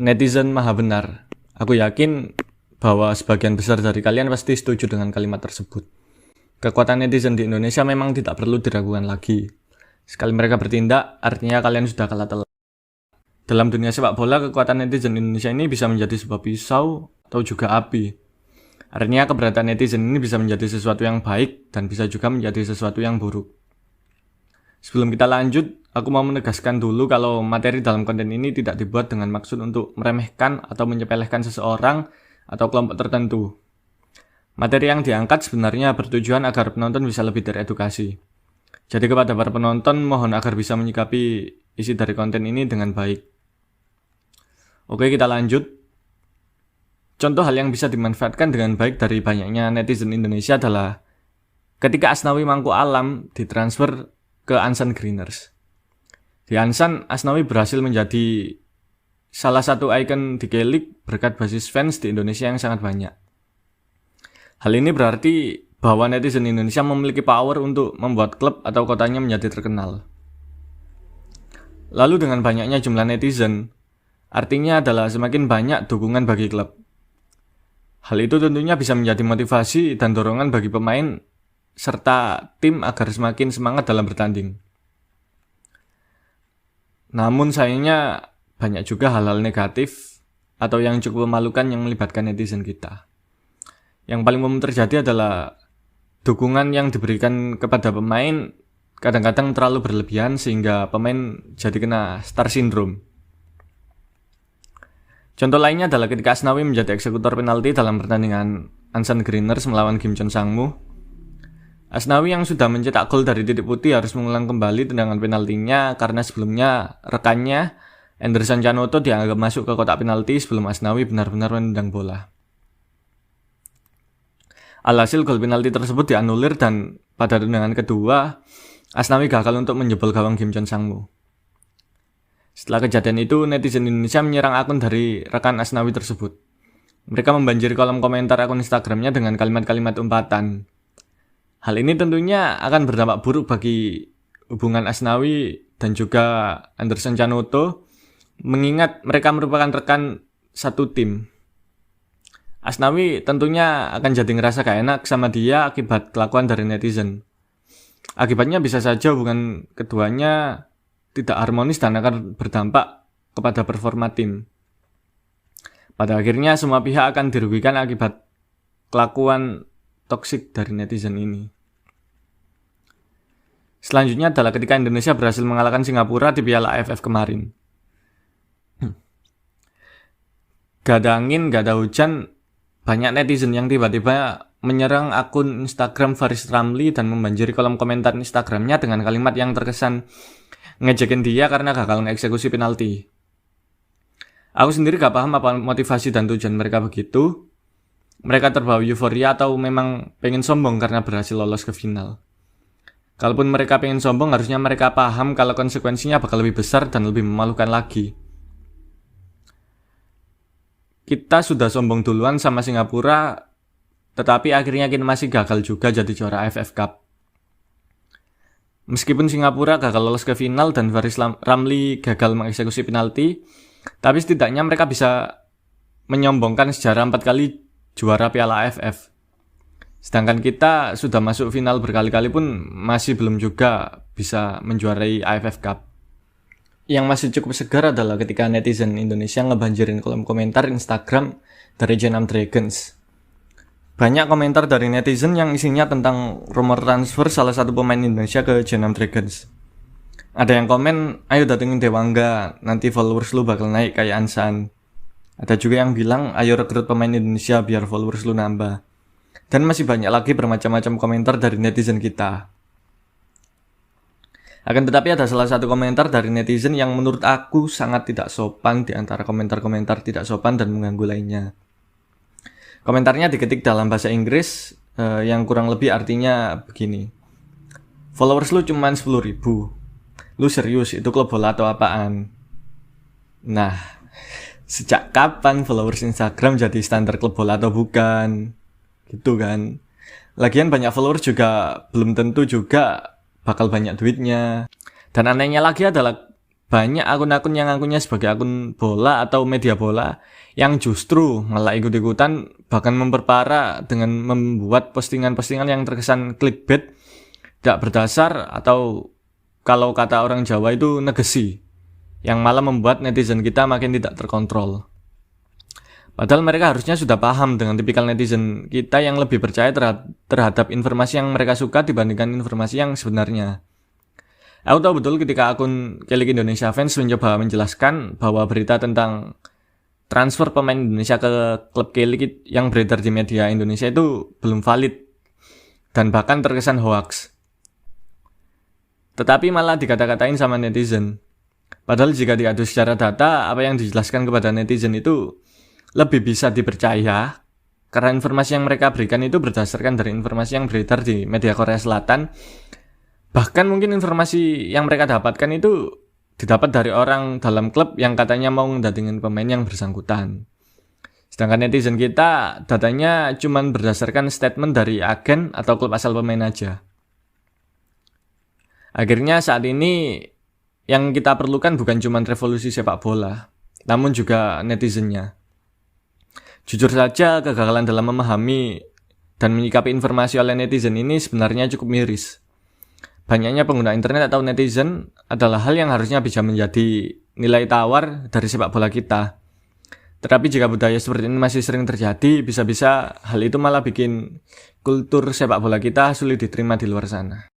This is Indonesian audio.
Netizen maha benar. Aku yakin bahwa sebagian besar dari kalian pasti setuju dengan kalimat tersebut. Kekuatan netizen di Indonesia memang tidak perlu diragukan lagi. Sekali mereka bertindak, artinya kalian sudah kalah telak. Dalam dunia sepak bola, kekuatan netizen Indonesia ini bisa menjadi sebuah pisau atau juga api. Artinya keberadaan netizen ini bisa menjadi sesuatu yang baik dan bisa juga menjadi sesuatu yang buruk. Sebelum kita lanjut, aku mau menegaskan dulu kalau materi dalam konten ini tidak dibuat dengan maksud untuk meremehkan atau menyepelekan seseorang atau kelompok tertentu. Materi yang diangkat sebenarnya bertujuan agar penonton bisa lebih teredukasi. Jadi kepada para penonton, mohon agar bisa menyikapi isi dari konten ini dengan baik. Oke, kita lanjut. Contoh hal yang bisa dimanfaatkan dengan baik dari banyaknya netizen Indonesia adalah ketika Asnawi Mangku Alam ditransfer ke Ansan Greeners. Di Ansan, Asnawi berhasil menjadi salah satu ikon di K-League berkat basis fans di Indonesia yang sangat banyak. Hal ini berarti bahwa netizen Indonesia memiliki power untuk membuat klub atau kotanya menjadi terkenal. Lalu dengan banyaknya jumlah netizen, artinya adalah semakin banyak dukungan bagi klub. Hal itu tentunya bisa menjadi motivasi dan dorongan bagi pemain serta tim agar semakin semangat dalam bertanding. Namun sayangnya banyak juga hal-hal negatif atau yang cukup memalukan yang melibatkan netizen kita. Yang paling umum terjadi adalah dukungan yang diberikan kepada pemain kadang-kadang terlalu berlebihan sehingga pemain jadi kena star syndrome. Contoh lainnya adalah ketika Asnawi menjadi eksekutor penalti dalam pertandingan Ansan Greeners melawan Kim Chon Sangmu. Asnawi yang sudah mencetak gol dari titik putih harus mengulang kembali tendangan penaltinya karena sebelumnya rekannya Anderson Canoto dianggap masuk ke kotak penalti sebelum Asnawi benar-benar menendang bola. Alhasil gol penalti tersebut dianulir dan pada tendangan kedua Asnawi gagal untuk menjebol gawang Kim Chon Sangmu. Setelah kejadian itu, netizen Indonesia menyerang akun dari rekan Asnawi tersebut. Mereka membanjiri kolom komentar akun Instagramnya dengan kalimat-kalimat umpatan. Hal ini tentunya akan berdampak buruk bagi hubungan Asnawi dan juga Anderson Canoto, mengingat mereka merupakan rekan satu tim. Asnawi tentunya akan jadi ngerasa gak enak sama dia akibat kelakuan dari netizen. Akibatnya bisa saja hubungan keduanya tidak harmonis dan akan berdampak kepada performa tim. Pada akhirnya semua pihak akan dirugikan akibat kelakuan toksik dari netizen ini. Selanjutnya adalah ketika Indonesia berhasil mengalahkan Singapura di Piala AFF kemarin. Gak ada angin, gak ada hujan, banyak netizen yang tiba-tiba menyerang akun Instagram Faris Ramli dan membanjiri kolom komentar Instagramnya dengan kalimat yang terkesan ngejekin dia karena gagal mengeksekusi penalti. Aku sendiri gak paham apa motivasi dan tujuan mereka begitu. Mereka terbawa euforia atau memang pengen sombong karena berhasil lolos ke final. Kalaupun mereka pengen sombong, harusnya mereka paham kalau konsekuensinya bakal lebih besar dan lebih memalukan lagi. Kita sudah sombong duluan sama Singapura, tetapi akhirnya kita masih gagal juga jadi juara AFF Cup. Meskipun Singapura gagal lolos ke final dan Faris Ramli gagal mengeksekusi penalti, tapi setidaknya mereka bisa menyombongkan sejarah 4 kali juara Piala AFF. Sedangkan kita sudah masuk final berkali-kali pun masih belum juga bisa menjuarai AFF Cup. Yang masih cukup segar adalah ketika netizen Indonesia ngebanjirin kolom komentar Instagram dari J6 Dragons. Banyak komentar dari netizen yang isinya tentang rumor transfer salah satu pemain Indonesia ke J6 Dragons. Ada yang komen, ayo datengin Dewangga, nanti followers lu bakal naik kayak Ansan. Ada juga yang bilang, ayo rekrut pemain Indonesia biar followers lu nambah. Dan masih banyak lagi bermacam-macam komentar dari netizen kita. Akan tetapi ada salah satu komentar dari netizen yang menurut aku sangat tidak sopan di antara komentar-komentar tidak sopan dan mengganggu lainnya. Komentarnya diketik dalam bahasa Inggris yang kurang lebih artinya begini. Followers lu cuma 10.000. Lu serius itu klub bola atau apaan? Nah, sejak kapan followers Instagram jadi standar klub bola atau bukan? Gitu kan. Lagian banyak followers juga belum tentu juga bakal banyak duitnya. Dan anehnya lagi adalah banyak akun-akun yang akunnya sebagai akun bola atau media bola yang justru malah ikut-ikutan bahkan memperparah dengan membuat postingan-postingan yang terkesan clickbait, tidak berdasar, atau kalau kata orang Jawa itu negesi, yang malah membuat netizen kita makin tidak terkontrol. Padahal mereka harusnya sudah paham dengan tipikal netizen kita yang lebih percaya terhadap informasi yang mereka suka dibandingkan informasi yang sebenarnya. Aku tahu betul ketika akun K-League Indonesia Fans mencoba menjelaskan bahwa berita tentang transfer pemain Indonesia ke klub K-League yang beredar di media Indonesia itu belum valid dan bahkan terkesan hoax. Tetapi malah dikata-katain sama netizen. Padahal jika diadu secara data, apa yang dijelaskan kepada netizen itu lebih bisa dipercaya karena informasi yang mereka berikan itu berdasarkan dari informasi yang beredar di media Korea Selatan. Bahkan mungkin informasi yang mereka dapatkan itu didapat dari orang dalam klub yang katanya mau ngedatengin pemain yang bersangkutan. Sedangkan netizen kita datanya cuma berdasarkan statement dari agen atau klub asal pemain aja. Akhirnya saat ini yang kita perlukan bukan cuma revolusi sepak bola, namun juga netizennya. Jujur saja, kegagalan dalam memahami dan menyikapi informasi oleh netizen ini sebenarnya cukup miris. Banyaknya pengguna internet atau netizen adalah hal yang harusnya bisa menjadi nilai tawar dari sepak bola kita. Tetapi jika budaya seperti ini masih sering terjadi, bisa-bisa hal itu malah bikin kultur sepak bola kita sulit diterima di luar sana.